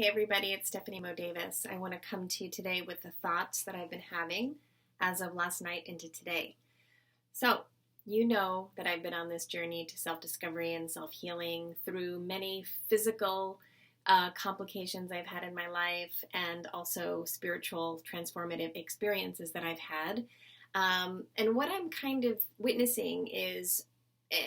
Hey everybody, it's Stephanie Mo Davis. I want to come to you today with the thoughts that I've been having as of last night into today. So, you know that I've been on this journey to self-discovery and self-healing through many physical complications I've had in my life and also spiritual transformative experiences that I've had. And what I'm kind of witnessing is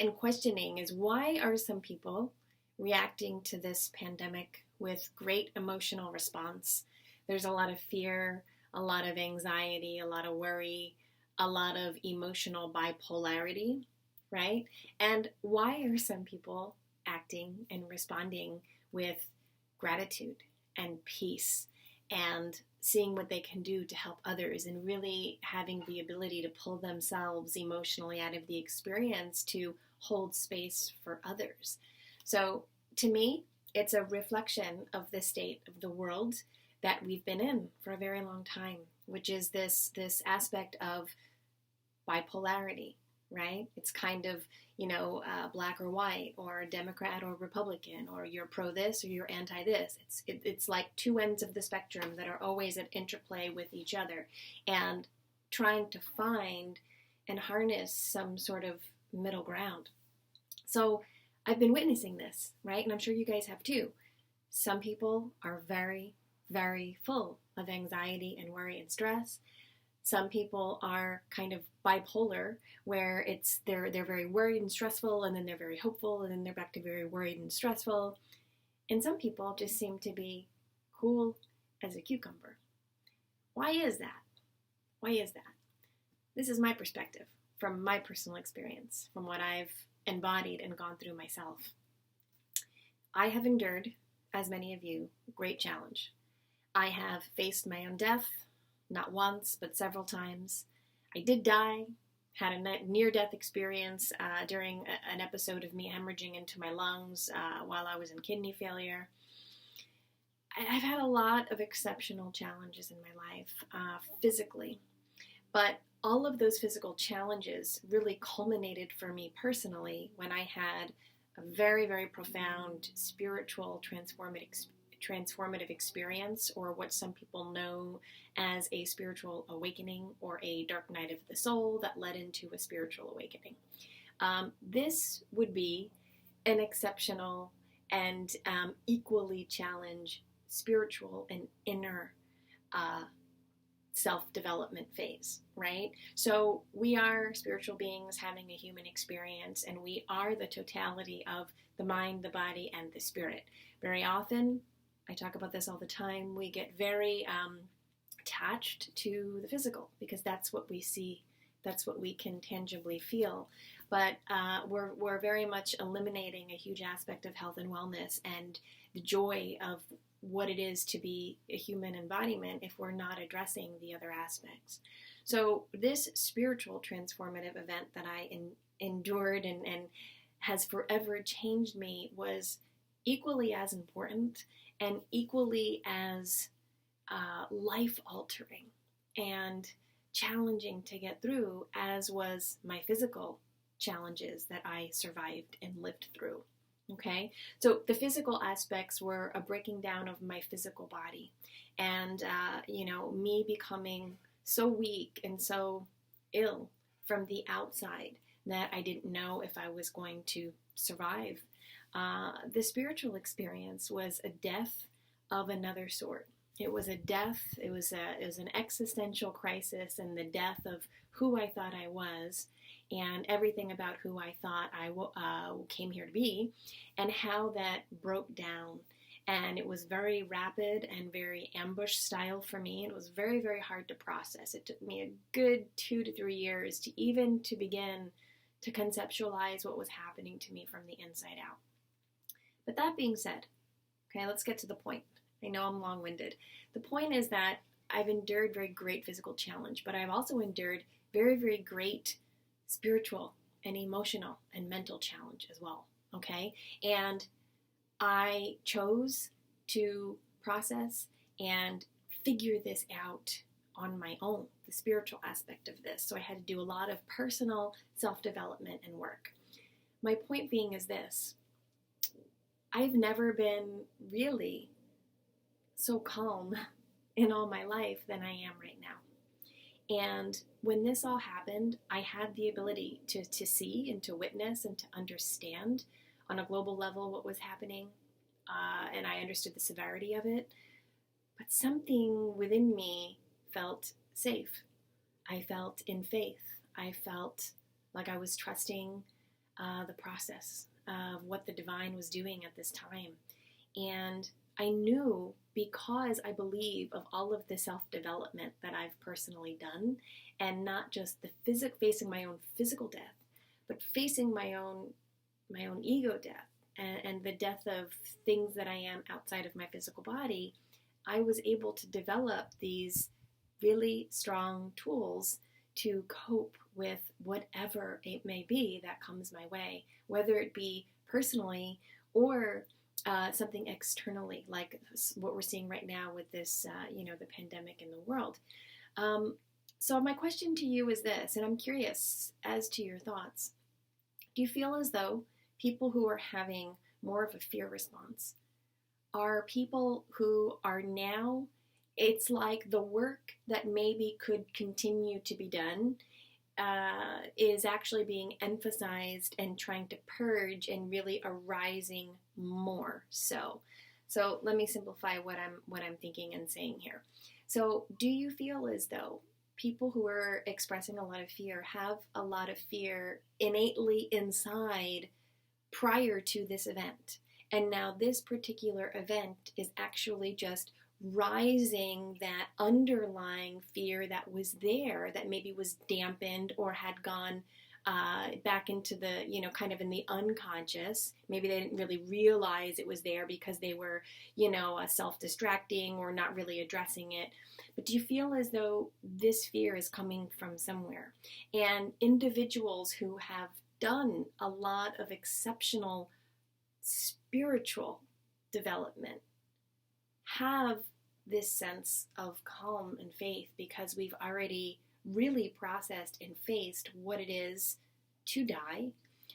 and questioning is why are some people reacting to this pandemic with great emotional response? There's a lot of fear, a lot of anxiety, a lot of worry, a lot of emotional bipolarity, right? And why are some people acting and responding with gratitude and peace and seeing what they can do to help others and really having the ability to pull themselves emotionally out of the experience to hold space for others? So to me, it's a reflection of the state of the world that we've been in for a very long time, which is this aspect of bipolarity, right? It's kind of, black or white, or Democrat or Republican, or you're pro this or you're anti this. It's like two ends of the spectrum that are always at interplay with each other and trying to find and harness some sort of middle ground. So I've been witnessing this, right? And I'm sure you guys have too. Some people are very, very full of anxiety and worry and stress. Some people are kind of bipolar, where they're very worried and stressful, and then they're very hopeful, and then they're back to very worried and stressful. And some people just seem to be cool as a cucumber. Why is that? Why is that? This is my perspective from my personal experience, from what I've embodied and gone through myself. I have endured, as many of you, great challenge. I have faced my own death, not once, but several times. I did die, had a near-death experience during an episode of me hemorrhaging into my lungs while I was in kidney failure. I've had a lot of exceptional challenges in my life, physically, but all of those physical challenges really culminated for me personally when I had a very, very profound spiritual transformative experience, or what some people know as a spiritual awakening or a dark night of the soul that led into a spiritual awakening. This would be an exceptional and equally challenged spiritual and inner self-development phase, right? So we are spiritual beings having a human experience, and we are the totality of the mind, the body, and the spirit. Very often, I talk about this all the time, we get very attached to the physical because that's what we see, that's what we can tangibly feel. But we're very much eliminating a huge aspect of health and wellness and the joy of what it is to be a human embodiment if we're not addressing the other aspects. So this spiritual transformative event that I endured and has forever changed me was equally as important and equally as life-altering and challenging to get through as was my physical challenges that I survived and lived through. Okay, so the physical aspects were a breaking down of my physical body and, me becoming so weak and so ill from the outside that I didn't know if I was going to survive. The spiritual experience was a death of another sort. It was a death, it was an existential crisis and the death of who I thought I was and everything about who I thought I came here to be, and how that broke down. And it was very rapid and very ambush style for me. It was very, very hard to process. It took me a good 2 to 3 years to begin to conceptualize what was happening to me from the inside out. But that being said, okay, let's get to the point. I know I'm long-winded. The point is that I've endured very great physical challenge, but I've also endured very, very great spiritual and emotional and mental challenge as well, okay? And I chose to process and figure this out on my own, the spiritual aspect of this. So I had to do a lot of personal self-development and work. My point being is this: I've never been really so calm in all my life than I am right now. And when this all happened, I had the ability to see and to witness and to understand on a global level what was happening. And I understood the severity of it. But something within me felt safe. I felt in faith. I felt like I was trusting the process of what the divine was doing at this time. And I knew, because I believe of all of the self-development that I've personally done, and not just the facing my own physical death, but facing my own ego death and the death of things that I am outside of my physical body, I was able to develop these really strong tools to cope with whatever it may be that comes my way, whether it be personally or something externally, like what we're seeing right now with this, the pandemic in the world. So my question to you is this, and I'm curious as to your thoughts. Do you feel as though people who are having more of a fear response are people who are now, it's like the work that maybe could continue to be done is actually being emphasized and trying to purge and really arising more so. So let me simplify what I'm thinking and saying here. So do you feel as though people who are expressing a lot of fear have a lot of fear innately inside prior to this event? And now this particular event is actually just rising that underlying fear that was there, that maybe was dampened or had gone back into the, kind of in the unconscious. Maybe they didn't really realize it was there because they were, self-distracting or not really addressing it. But do you feel as though this fear is coming from somewhere? And individuals who have done a lot of exceptional spiritual development have this sense of calm and faith because we've already really processed and faced what it is to die,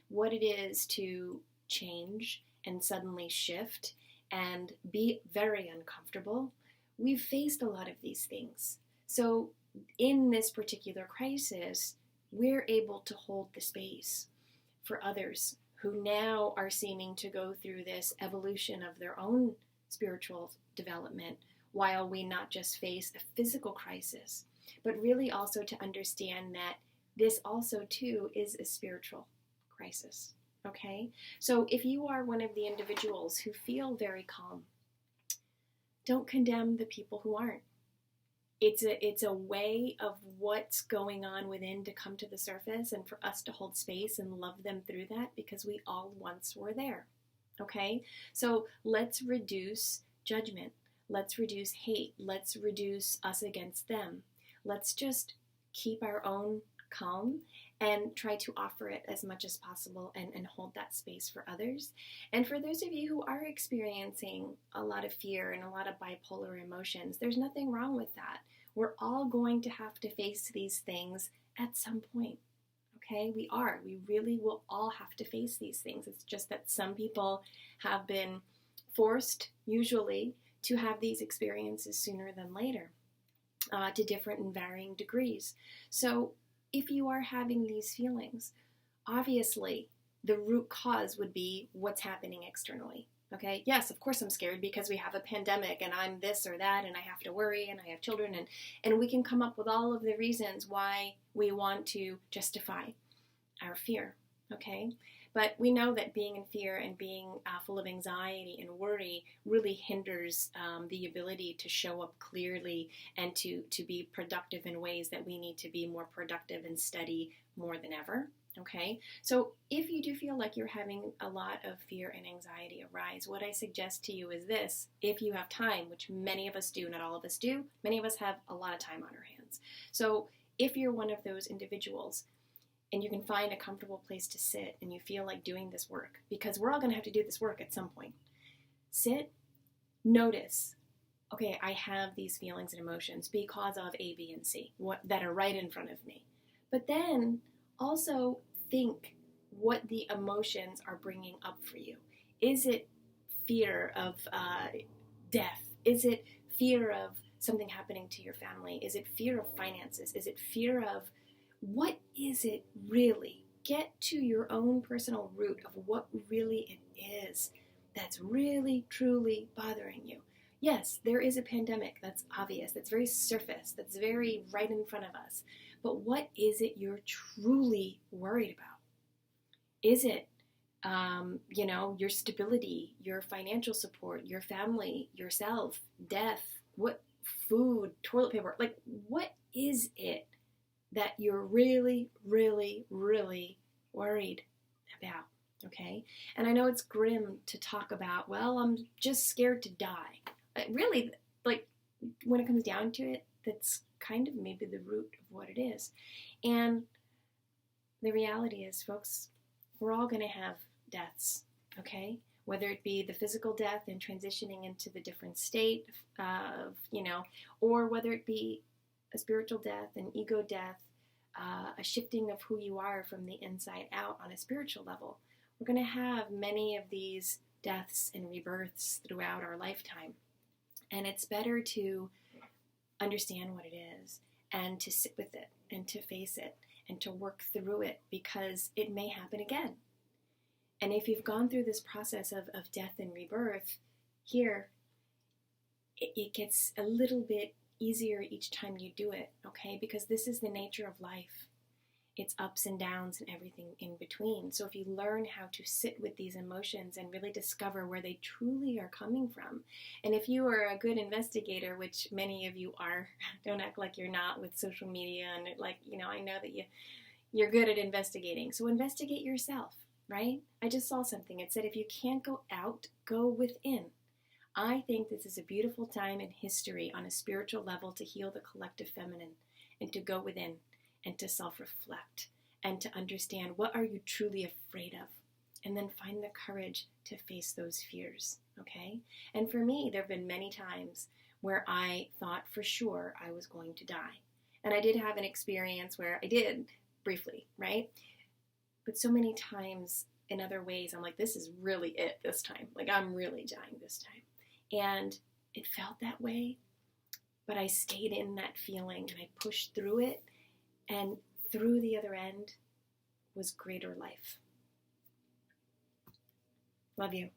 what it is to change and suddenly shift and be very uncomfortable. We've faced a lot of these things. So in this particular crisis, we're able to hold the space for others who now are seeming to go through this evolution of their own spiritual development, while we not just face a physical crisis, but really also to understand that this also too is a spiritual crisis. Okay? So if you are one of the individuals who feel very calm, don't condemn the people who aren't. It's a way of what's going on within to come to the surface, and for us to hold space and love them through that, because we all once were there. Okay? So let's reduce judgment. Let's reduce hate. Let's reduce us against them. Let's just keep our own calm and try to offer it as much as possible and hold that space for others. And for those of you who are experiencing a lot of fear and a lot of bipolar emotions, there's nothing wrong with that. We're all going to have to face these things at some point. Okay? We really will all have to face these things. It's just that some people have been forced, usually, to have these experiences sooner than later, to different and varying degrees. So if you are having these feelings, obviously the root cause would be what's happening externally. Okay? Yes, of course I'm scared because we have a pandemic and I'm this or that and I have to worry and I have children, and we can come up with all of the reasons why we want to justify our fear. Okay? But we know that being in fear and being full of anxiety and worry really hinders the ability to show up clearly and to be productive in ways that we need to be more productive and study more than ever. Okay? So if you do feel like you're having a lot of fear and anxiety arise, what I suggest to you is this: if you have time, which many of us do, not all of us do, many of us have a lot of time on our hands. So if you're one of those individuals, and you can find a comfortable place to sit and you feel like doing this work, because we're all going to have to do this work at some point. Sit, notice, okay, I have these feelings and emotions because of A, B, and C that are right in front of me. But then also think what the emotions are bringing up for you. Is it fear of death? Is it fear of something happening to your family? Is it fear of finances? Is it fear of, what is it really? Get to your own personal root of what really it is that's really, truly bothering you. Yes, there is a pandemic. That's obvious. That's very surface. That's very right in front of us. But what is it you're truly worried about? Is it, your stability, your financial support, your family, yourself, death, what food, toilet paper? Like, what is it that you're really, really, really worried about? Okay? And I know it's grim to talk about, well, I'm just scared to die. Really, like, when it comes down to it, that's kind of maybe the root of what it is. And the reality is, folks, we're all going to have deaths, okay? Whether it be the physical death and transitioning into the different state of, or whether it be a spiritual death, an ego death, a shifting of who you are from the inside out on a spiritual level. We're going to have many of these deaths and rebirths throughout our lifetime. And it's better to understand what it is and to sit with it and to face it and to work through it, because it may happen again. And if you've gone through this process of death and rebirth, here, it gets a little bit easier each time you do it, okay? Because this is the nature of life. It's ups and downs and everything in between. So if you learn how to sit with these emotions and really discover where they truly are coming from, and if you are a good investigator, which many of you are, don't act like you're not with social media, and I know that you're good at investigating. So investigate yourself, right? I just saw something. It said, if you can't go out, go within. I think this is a beautiful time in history on a spiritual level to heal the collective feminine and to go within and to self-reflect and to understand, what are you truly afraid of? And then find the courage to face those fears, okay? And for me, there have been many times where I thought for sure I was going to die. And I did have an experience where I did, briefly, right? But so many times in other ways, I'm like, this is really it this time. Like, I'm really dying this time. And it felt that way, but I stayed in that feeling and I pushed through it. And through the other end was greater life. Love you.